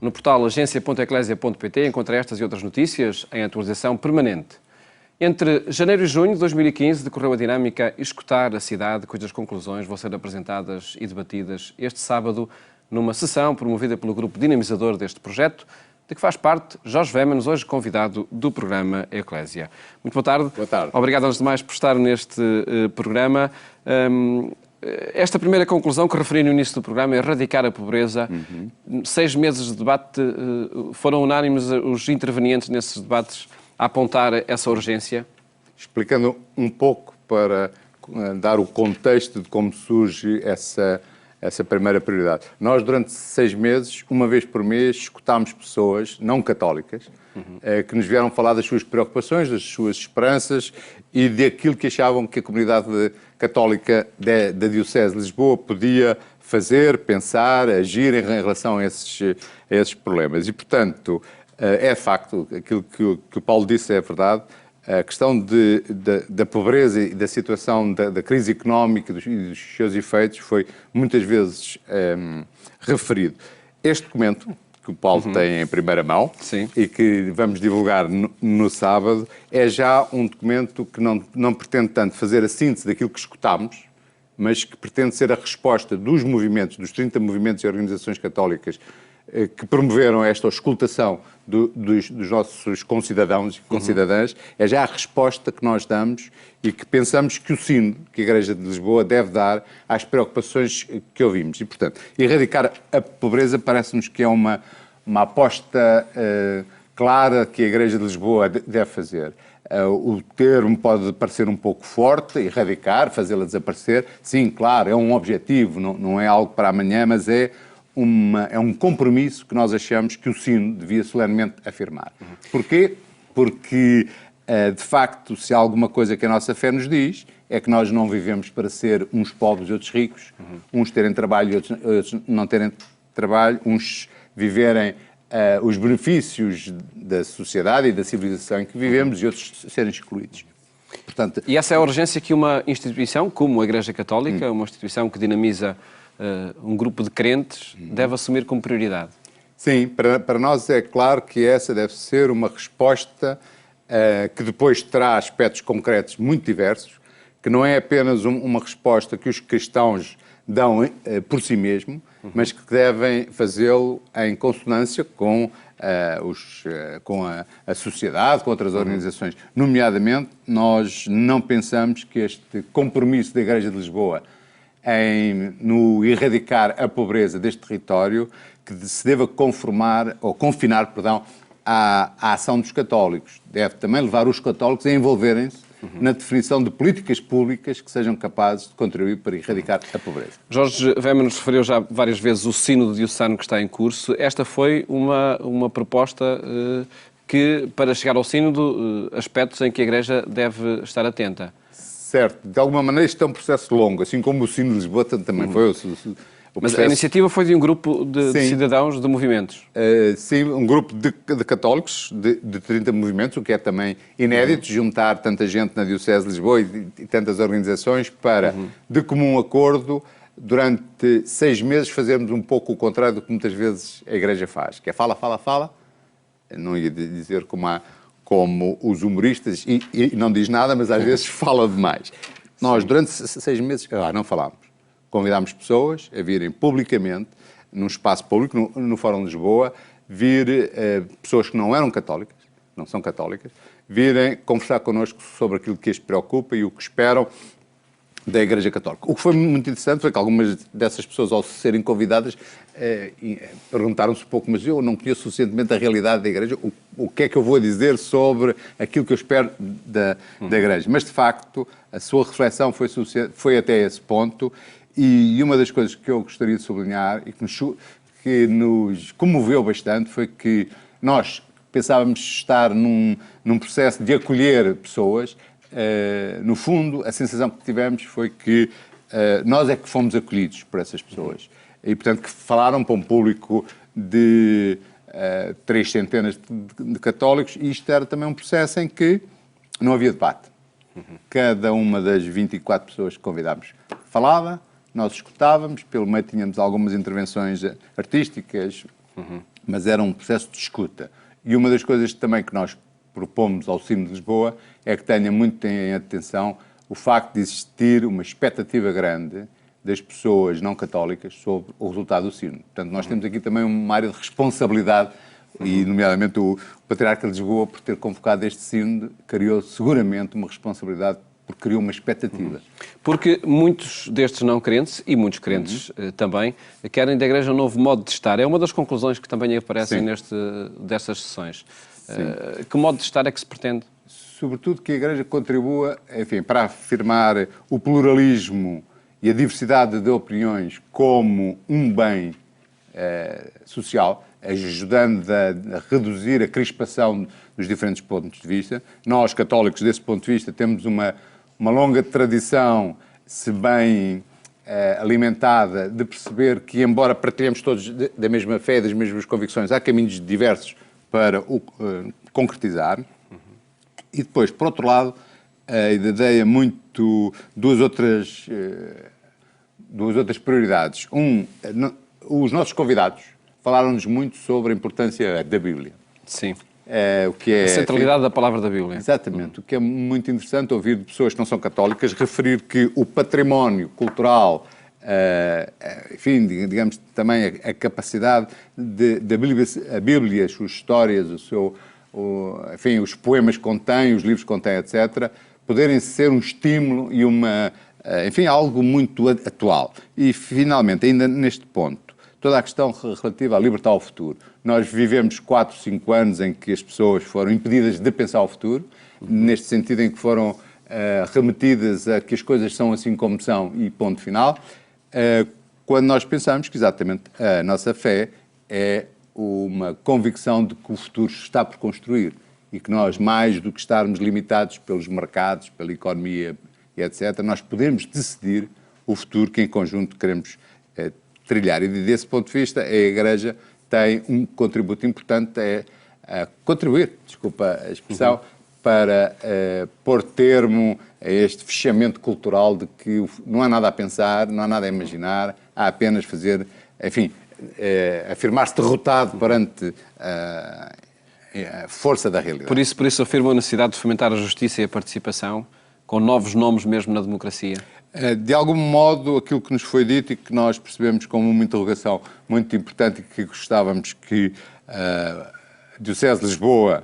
No portal agência.eclesia.pt encontra estas e outras notícias em atualização permanente. Entre janeiro e junho de 2015 decorreu a dinâmica Escutar a Cidade, cujas conclusões vão ser apresentadas e debatidas este sábado numa sessão promovida pelo grupo dinamizador deste projeto, de que faz parte Jorge Vémenos, hoje convidado do programa Eclésia. Muito boa tarde. Boa tarde. Obrigado aos demais por estar neste programa. Esta primeira conclusão que referi no início do programa é erradicar a pobreza. 6 meses de debate, foram unânimes os intervenientes nesses debates a apontar essa urgência? Explicando um pouco para dar o contexto de como surge essa primeira prioridade. Nós, durante 6 meses, uma vez por mês, escutámos pessoas não católicas que nos vieram falar das suas preocupações, das suas esperanças e daquilo que achavam que a comunidade católica da Diocese de Lisboa podia fazer, pensar, agir em relação a esses problemas. E, portanto, é facto, aquilo que o Paulo disse é verdade, a questão da pobreza e da situação da crise económica e dos seus efeitos foi muitas vezes referido. Este documento, que o Paulo tem em primeira mão, Sim, e que vamos divulgar no sábado, é já um documento que não pretende tanto fazer a síntese daquilo que escutámos, mas que pretende ser a resposta dos movimentos, dos 30 movimentos e organizações católicas que promoveram esta auscultação dos nossos concidadãos e concidadãs, é já a resposta que nós damos e que pensamos que o Sínodo, que a Igreja de Lisboa deve dar às preocupações que ouvimos. E, portanto, erradicar a pobreza parece-nos que é uma aposta clara que a Igreja de Lisboa deve fazer. O termo pode parecer um pouco forte, erradicar, fazê-la desaparecer. Sim, claro, é um objetivo, não é algo para amanhã, mas é um compromisso que nós achamos que o Sínodo devia solenemente afirmar. Porquê? Porque, de facto, se há alguma coisa que a nossa fé nos diz, é que nós não vivemos para ser uns pobres e outros ricos, uns terem trabalho e outros não terem trabalho, uns viverem os benefícios da sociedade e da civilização em que vivemos e outros serem excluídos. Portanto, e essa é a urgência que uma instituição como a Igreja Católica, uma instituição que dinamiza um grupo de crentes, deve assumir como prioridade. Sim, para nós é claro que essa deve ser uma resposta que depois terá aspectos concretos muito diversos, que não é apenas uma resposta que os cristãos dão por si mesmo, mas que devem fazê-lo em consonância com a sociedade, com outras organizações. Nomeadamente, nós não pensamos que este compromisso da Igreja de Lisboa no erradicar a pobreza deste território, que se deva confinar, à ação dos católicos. Deve também levar os católicos a envolverem-se na definição de políticas públicas que sejam capazes de contribuir para erradicar a pobreza. Jorge Vémenos referiu já várias vezes o Sínodo diocesano que está em curso. Esta foi uma proposta que, para chegar ao Sínodo, aspectos em que a Igreja deve estar atenta. Certo. De alguma maneira isto é um processo longo, assim como o Sínodo de Lisboa também foi o processo. Mas a iniciativa foi de um grupo de cidadãos, de movimentos? Sim, um grupo de católicos, de 30 movimentos, o que é também inédito, juntar tanta gente na Diocese de Lisboa e tantas organizações para, de comum acordo, durante 6 meses fazermos um pouco o contrário do que muitas vezes a Igreja faz, que é fala, fala, fala, não ia dizer como os humoristas, e não diz nada, mas às vezes fala demais. Nós, durante 6 meses, não falámos. Convidámos pessoas a virem publicamente, num espaço público, no Fórum de Lisboa, pessoas que não eram católicas, não são católicas, virem conversar connosco sobre aquilo que as preocupa e o que esperam da Igreja Católica. O que foi muito interessante foi que algumas dessas pessoas, ao serem convidadas, perguntaram-se um pouco, mas eu não conheço suficientemente a realidade da Igreja, o que é que eu vou dizer sobre aquilo que eu espero da Igreja? Mas, de facto, a sua reflexão foi até esse ponto, e uma das coisas que eu gostaria de sublinhar e que nos comoveu bastante foi que nós pensávamos estar num processo de acolher pessoas. No fundo, a sensação que tivemos foi que nós é que fomos acolhidos por essas pessoas. E, portanto, que falaram para um público de 3 centenas de católicos, e isto era também um processo em que não havia debate. Cada uma das 24 pessoas que convidámos falava, nós escutávamos, pelo meio tínhamos algumas intervenções artísticas, mas era um processo de escuta. E uma das coisas também que nós propomos ao Sino de Lisboa é que tenha muito em atenção o facto de existir uma expectativa grande das pessoas não católicas sobre o resultado do Sino. Portanto, nós temos aqui também uma área de responsabilidade e, nomeadamente, o Patriarca de Lisboa, por ter convocado este Sino, criou seguramente uma responsabilidade porque criou uma expectativa. Porque muitos destes não crentes, e muitos crentes também, querem da Igreja um novo modo de estar. É uma das conclusões que também aparecem destas sessões. Que modo de estar é que se pretende? Sobretudo que a Igreja contribua, enfim, para afirmar o pluralismo e a diversidade de opiniões como um bem social, ajudando a reduzir a crispação dos diferentes pontos de vista. Nós, católicos, desse ponto de vista, temos uma longa tradição, se bem alimentada, de perceber que, embora partilhemos todos da mesma fé, das mesmas convicções, há caminhos diversos para o concretizar. E depois, por outro lado, a ideia muito duas outras prioridades. Os nossos convidados falaram-nos muito sobre a importância da Bíblia. Sim. O que é, a centralidade da palavra da Bíblia. Exatamente. O que é muito interessante ouvir de pessoas que não são católicas referir que o património cultural, enfim, digamos também a capacidade da Bíblia, a Bíblia, as suas histórias, enfim, os poemas que contém, os livros que contém, etc., poderem ser um estímulo e enfim, algo muito atual. E, finalmente, ainda neste ponto, toda a questão relativa à libertar o futuro. Nós vivemos 4, 5 anos em que as pessoas foram impedidas de pensar o futuro, neste sentido em que foram remetidas a que as coisas são assim como são e ponto final, quando nós pensamos que exatamente a nossa fé é uma convicção de que o futuro está por construir e que nós, mais do que estarmos limitados pelos mercados, pela economia e etc., nós podemos decidir o futuro que em conjunto queremos trilhar. E desse ponto de vista, a Igreja tem um contributo importante, contribuir, desculpa a expressão, para pôr termo a este fechamento cultural de que não há nada a pensar, não há nada a imaginar, há apenas fazer, enfim, afirmar-se derrotado perante a força da realidade. Por isso afirma a necessidade de fomentar a justiça e a participação, com novos nomes mesmo na democracia? De algum modo, aquilo que nos foi dito e que nós percebemos como uma interrogação muito importante e que gostávamos que a Diocese de Lisboa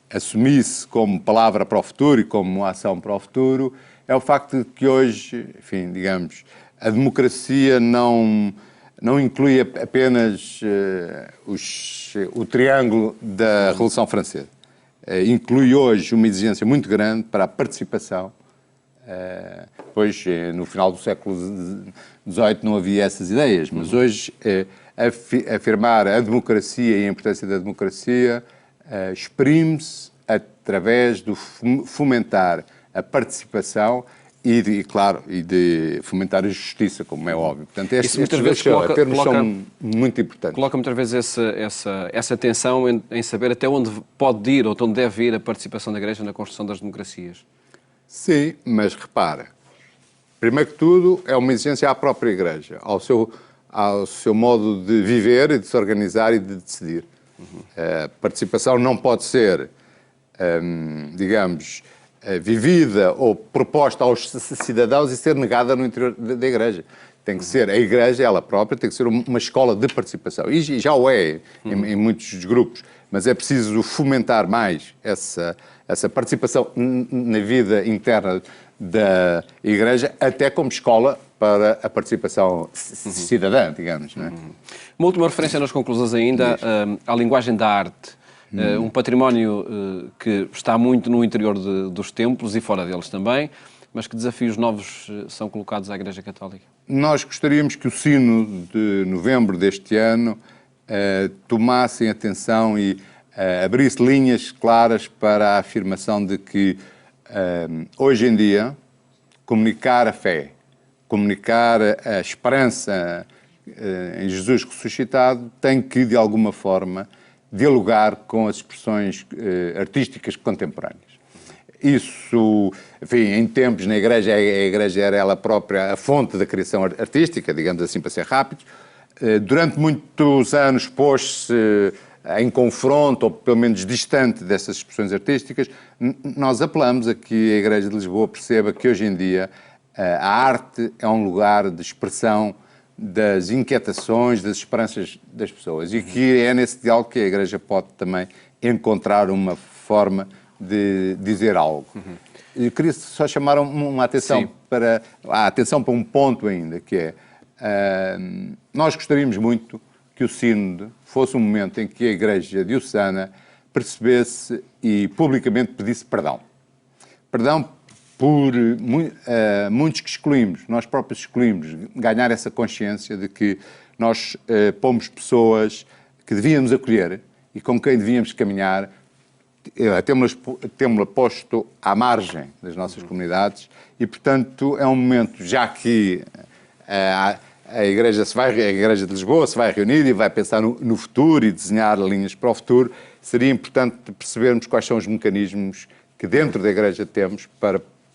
assumisse como palavra para o futuro e como ação para o futuro, é o facto de que hoje, enfim, digamos, a democracia não inclui apenas o triângulo da Revolução Francesa. Inclui hoje uma exigência muito grande para a participação. Pois, no final do século XVIII não havia essas ideias, mas hoje afirmar a democracia e a importância da democracia exprime-se através de fomentar a participação e de fomentar a justiça, como é óbvio. Portanto, estes dois termos são muito importantes. Coloca muitas vezes essa tensão em saber até onde pode ir ou até onde deve ir a participação da Igreja na construção das democracias. Sim, mas repara, primeiro que tudo é uma exigência à própria Igreja, ao seu modo de viver e de se organizar e de decidir. A participação não pode ser, digamos, vivida ou proposta aos cidadãos e ser negada no interior da Igreja. Tem que ser a Igreja, ela própria, tem que ser uma escola de participação. E já o é em muitos grupos, mas é preciso fomentar mais essa participação na vida interna da Igreja, até como escola para a participação cidadã, digamos. Não é? Uma última referência nas conclusões ainda à linguagem da arte. Um património que está muito no interior dos templos e fora deles também, mas que desafios novos são colocados à Igreja Católica? Nós gostaríamos que o Sino de novembro deste ano tomasse atenção e abrisse linhas claras para a afirmação de que hoje em dia comunicar a fé, comunicar a esperança em Jesus ressuscitado tem que, de alguma forma, dialogar com as expressões artísticas contemporâneas. Isso, enfim, em tempos na Igreja, a Igreja era ela própria a fonte da criação artística, digamos assim, para ser rápidos. Durante muitos anos pôs-se em confronto, ou pelo menos distante dessas expressões artísticas, nós apelamos a que a Igreja de Lisboa perceba que hoje em dia a arte é um lugar de expressão das inquietações, das esperanças das pessoas e que é nesse diálogo que a Igreja pode também encontrar uma forma de dizer algo. Eu queria só chamar uma atenção para um ponto ainda, que é, nós gostaríamos muito que o Sínodo fosse um momento em que a Igreja diocesana percebesse e publicamente pedisse perdão. Perdão por muitos que excluímos, nós próprios excluímos, ganhar essa consciência de que nós pomos pessoas que devíamos acolher e com quem devíamos caminhar, temos-la posto à margem das nossas comunidades e, portanto, é um momento, já que a Igreja de Lisboa se vai reunir e vai pensar no futuro e desenhar linhas para o futuro, seria importante percebermos quais são os mecanismos que dentro da Igreja temos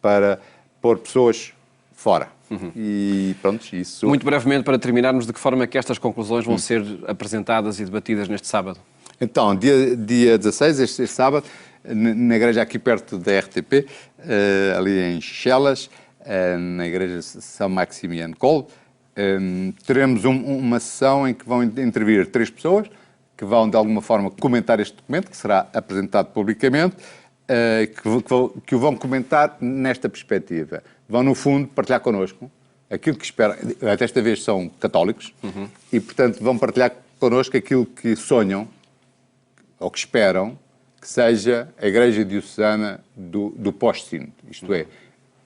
para pôr pessoas fora. E pronto, isso... Muito brevemente, para terminarmos, de que forma é que estas conclusões vão ser apresentadas e debatidas neste sábado? Então, dia 16, este sábado, na igreja aqui perto da RTP, ali em Chelas, na igreja São Maximiano Kolbe, teremos uma sessão em que vão intervir 3 pessoas, que vão de alguma forma comentar este documento, que será apresentado publicamente, que o vão comentar nesta perspectiva. Vão, no fundo, partilhar connosco aquilo que esperam. Desta vez são católicos e, portanto, vão partilhar connosco aquilo que sonham ou que esperam que seja a Igreja Diocesana do pós-Sínodo. Isto é,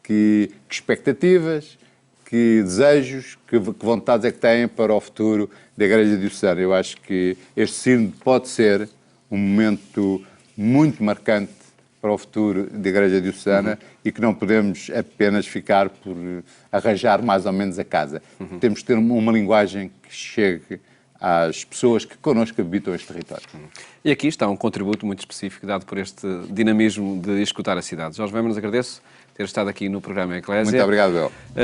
que expectativas, que desejos, que vontades é que têm para o futuro da Igreja Diocesana. Eu acho que este Sínodo pode ser um momento muito marcante para o futuro da Igreja Diocesana e que não podemos apenas ficar por arranjar mais ou menos a casa. Temos que ter uma linguagem que chegue às pessoas que connosco habitam este território. E aqui está um contributo muito específico dado por este dinamismo de escutar a cidade. Jorge Weber, nos agradeço ter estado aqui no programa Eclésia. Muito obrigado, Bel.